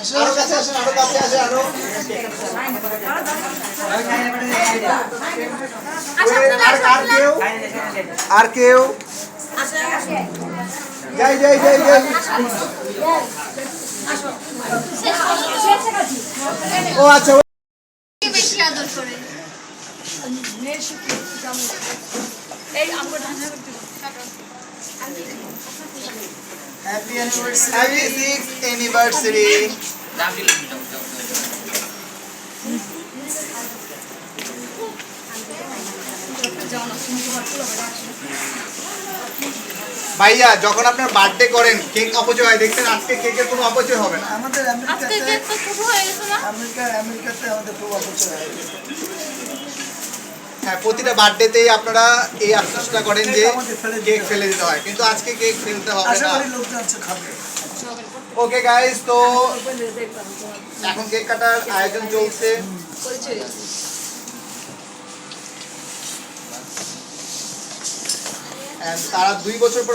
আরো কাছে আসেন, আরো কাছে আসেন, আরো আর কেউ যাই যাই যাই যাই। ও আচ্ছা, বেশি আদর করে এই আমরা happy anniversary, happy 6th anniversary. ভাইয়া যখন আপনার বার্থডে করেন কেক অপচয় হয় দেখছেন, আজকে কেকের কোনো অপচয় হবে না। আমাদের আজকে কেক তো শুরু হয়ে গেছে না? আমেরিকাতে আমাদের খুব অপচয় হয়। হ্যাঁ, প্রতিটা বার্থডেতেই আপনারা এই আফসোসটা করেন যে কেক ফেলে দিতে হয়, কিন্তু আজকে কেক ফেলতে হবে আশা না। করি লোকজন আছে খাবে। ওকে গাইস, তো এখন কেক কাটার আয়োজন চলছে। তারা 2 বছর পর